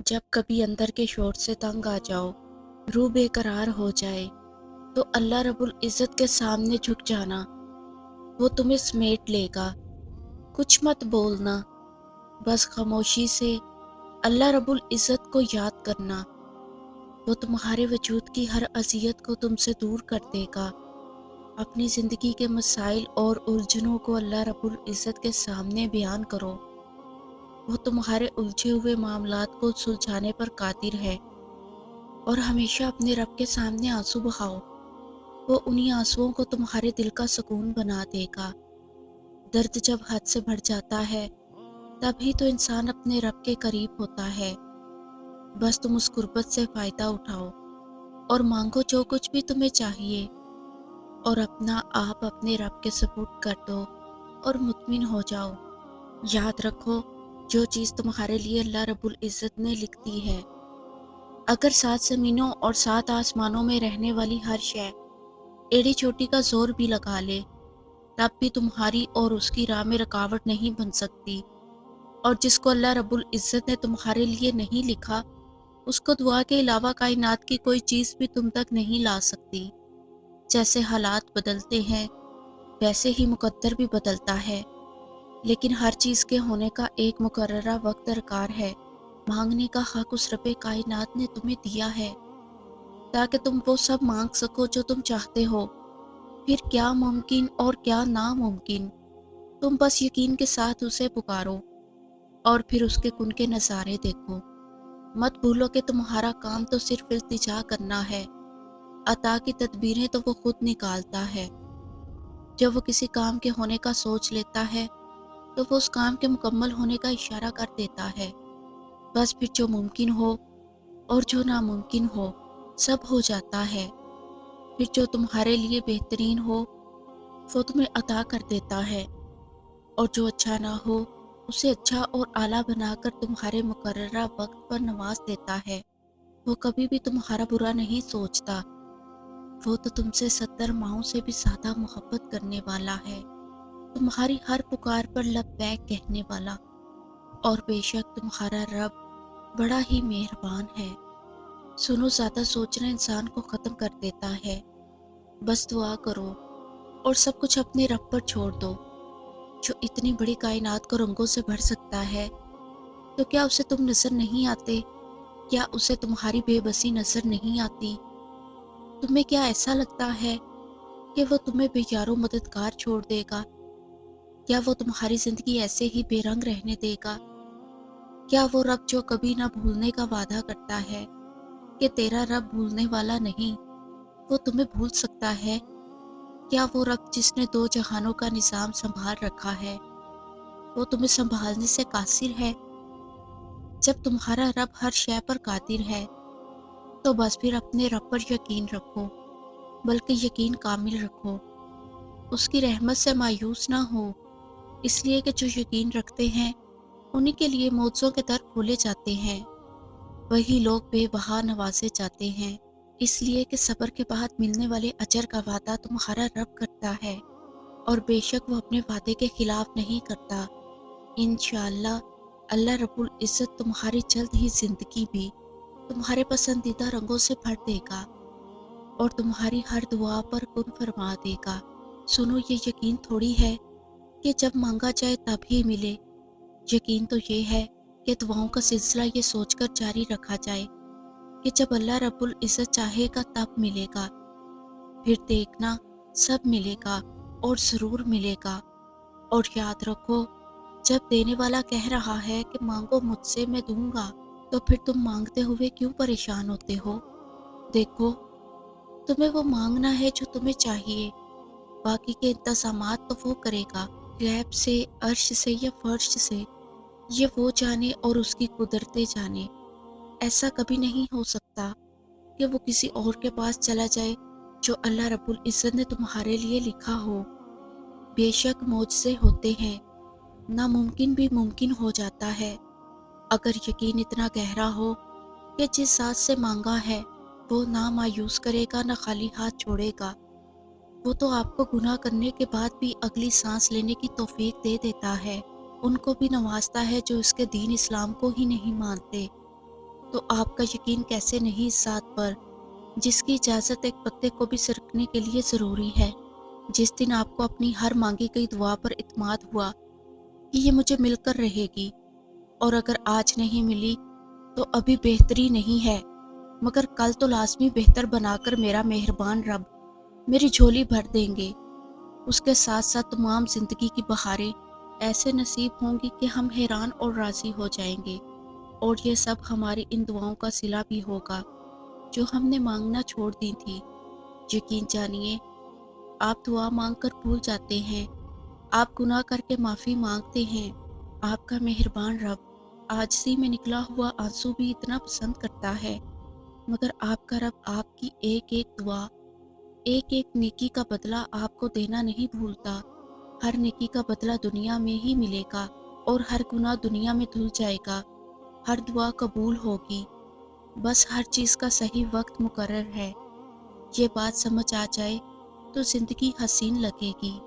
जब कभी अंदर के शोर से तंग आ जाओ, रूह बेकरार हो जाए, तो अल्लाह रब्बुल इज़्ज़त के सामने झुक जाना। वो तुम्हें समेट लेगा। कुछ मत बोलना, बस खामोशी से अल्लाह रब्बुल इज़्ज़त को याद करना। वो तुम्हारे वजूद की हर अज़ियत को तुमसे दूर कर देगा। अपनी ज़िंदगी के मसाइल और उलझनों को अल्लाह रब्बुल इज़्ज़त के सामने बयान करो। वो तुम्हारे उलझे हुए मामलात को सुलझाने पर कादिर है। और हमेशा अपने रब के सामने आंसू बहाओ। वो उन्हीं आंसुओं को तुम्हारे दिल का सुकून बना देगा। दर्द जब हद से बढ़ जाता है, तभी तो इंसान अपने रब के करीब होता है। बस तुम उस गुर्बत से फ़ायदा उठाओ और मांगो जो कुछ भी तुम्हें चाहिए, और अपना आप अपने रब के सुपुर्द कर दो और मुत्मिन हो जाओ। याद रखो, जो चीज़ तुम्हारे लिए अल्लाह रब्बुल इज़्ज़त ने लिख दी है, अगर 7 ज़मीनों और 7 आसमानों में रहने वाली हर शय एड़ी चोटी का जोर भी लगा ले, तब भी तुम्हारी और उसकी राह में रुकावट नहीं बन सकती। और जिसको अल्लाह रब्बुल इज़्ज़त ने तुम्हारे लिए नहीं लिखा, उसको दुआ के अलावा कायनात की कोई चीज़ भी तुम तक नहीं ला सकती। जैसे हालात बदलते हैं, वैसे ही मुकद्दर भी बदलता है, लेकिन हर चीज़ के होने का एक मुकर्ररा वक्त दरकार है। मांगने का हक उस रब्बे कायनात ने तुम्हें दिया है, ताकि तुम वो सब मांग सको जो तुम चाहते हो। फिर क्या मुमकिन और क्या नामुमकिन, तुम बस यकीन के साथ उसे पुकारो और फिर उसके कुन के नज़ारे देखो। मत भूलो कि तुम्हारा काम तो सिर्फ इल्तिजा करना है। अता की तदबीरें तो वो खुद निकालता है। जब वो किसी काम के होने का सोच लेता है, तो वो उस काम के मुकम्मल होने का इशारा कर देता है। बस फिर जो मुमकिन हो और जो नामुमकिन हो, सब हो जाता है। फिर जो तुम्हारे लिए बेहतरीन हो, वो तुम्हें अता कर देता है, और जो अच्छा ना हो, उसे अच्छा और आला बनाकर तुम्हारे मुकर्ररा वक्त पर नवाज देता है। वो कभी भी तुम्हारा बुरा नहीं सोचता। वो तो तुमसे 70 माओं से भी ज़्यादा मोहब्बत करने वाला है, तुम्हारी हर पुकार पर लब्बैक कहने वाला। और बेशक तुम्हारा रब बड़ा ही मेहरबान है। सुनो, ज़्यादा सोचना इंसान को ख़त्म कर देता है। बस दुआ करो और सब कुछ अपने रब पर छोड़ दो, जो इतनी बड़ी कायनात को रंगों से भर सकता है। तो क्या उसे तुम नजर नहीं आते? क्या उसे तुम्हारी बेबसी नजर नहीं आती? तुम्हें क्या ऐसा लगता है कि वो तुम्हें बेयारो मददगार छोड़ देगा? क्या वो तुम्हारी जिंदगी ऐसे ही बेरंग रहने देगा? क्या वो रब जो कभी ना भूलने का वादा करता है, कि तेरा रब भूलने वाला नहीं, वो तुम्हें भूल सकता है? क्या वो रब जिसने दो जहानों का निजाम संभाल रखा है, वो तुम्हें संभालने से कासिर है? जब तुम्हारा रब हर शय पर कादिर है, तो बस फिर अपने रब पर यकीन रखो, बल्कि यकीन कामिल रखो। उसकी रहमत से मायूस ना हो, इसलिए कि जो यकीन रखते हैं, उन्हीं के लिए मौजों के दर खोले जाते हैं। वही लोग बेबहा नवाजे जाते हैं, इसलिए कि सब्र के बाद मिलने वाले अजर का वादा तुम्हारा रब करता है, और बेशक वो अपने वादे के खिलाफ नहीं करता। इंशाअल्लाह अल्लाह रब्बुल इज़्ज़त तुम्हारी जल्द ही ज़िंदगी भी तुम्हारे पसंदीदा रंगों से भर देगा, और तुम्हारी हर दुआ पर कुन फरमा देगा। सुनो, ये यकीन थोड़ी है कि जब मांगा जाए तब ही मिले। यकीन तो ये है कि दुआओं का सिलसिला ये सोचकर जारी रखा जाए कि जब अल्लाह रब्बुल इज़्ज़त चाहेगा तब मिलेगा। फिर देखना, सब मिलेगा और ज़रूर मिलेगा। और याद रखो, जब देने वाला कह रहा है कि मांगो मुझसे मैं दूंगा, तो फिर तुम मांगते हुए क्यों परेशान होते हो? देखो, तुम्हें वो मांगना है जो तुम्हें चाहिए। बाकी के इंतज़ामात तो वो करेगा, गैब से, अर्श से या फर्श से, ये वो जाने और उसकी कुदरतें जाने। ऐसा कभी नहीं हो सकता कि वो किसी और के पास चला जाए जो अल्लाह रब्बुल इज़्ज़त ने तुम्हारे लिए लिखा हो। बेशक मौजज़े होते हैं, नामुमकिन भी मुमकिन हो जाता है, अगर यकीन इतना गहरा हो कि जिस ज़ात से मांगा है, वो ना मायूस करेगा ना खाली हाथ छोड़ेगा। वो तो आपको गुनाह करने के बाद भी अगली सांस लेने की तौफीक दे देता है। उनको भी नवाजता है जो इसके दीन इस्लाम को ही नहीं मानते। تو آپ کا یقین کیسے نہیں اس ذات پر جس کی اجازت ایک پتے کو بھی سرکنے کے لیے ضروری ہے؟ جس دن آپ کو اپنی ہر مانگی گئی دعا پر اعتماد ہوا کہ یہ مجھے مل کر رہے گی، اور اگر آج نہیں ملی تو ابھی بہتری نہیں ہے، مگر کل تو لازمی بہتر بنا کر میرا مہربان رب میری جھولی بھر دیں گے۔ اس کے ساتھ ساتھ تمام زندگی کی بہاریں ایسے نصیب ہوں گی کہ ہم حیران اور راضی ہو جائیں گے، اور یہ سب ہماری ان دعاؤں کا صلہ بھی ہوگا جو ہم نے مانگنا چھوڑ دی تھی۔ یقین جانیے، آپ دعا مانگ کر بھول جاتے ہیں، آپ گناہ کر کے معافی مانگتے ہیں، آپ کا مہربان رب عاجزی میں نکلا ہوا آنسو بھی اتنا پسند کرتا ہے، مگر آپ کا رب آپ کی ایک ایک دعا، ایک ایک نیکی کا بدلہ آپ کو دینا نہیں بھولتا۔ ہر نیکی کا بدلہ دنیا میں ہی ملے گا، اور ہر گناہ دنیا میں دھل جائے گا، ہر دعا قبول ہوگی، بس ہر چیز کا صحیح وقت مقرر ہے۔ یہ بات سمجھ آ جائے تو زندگی حسین لگے گی۔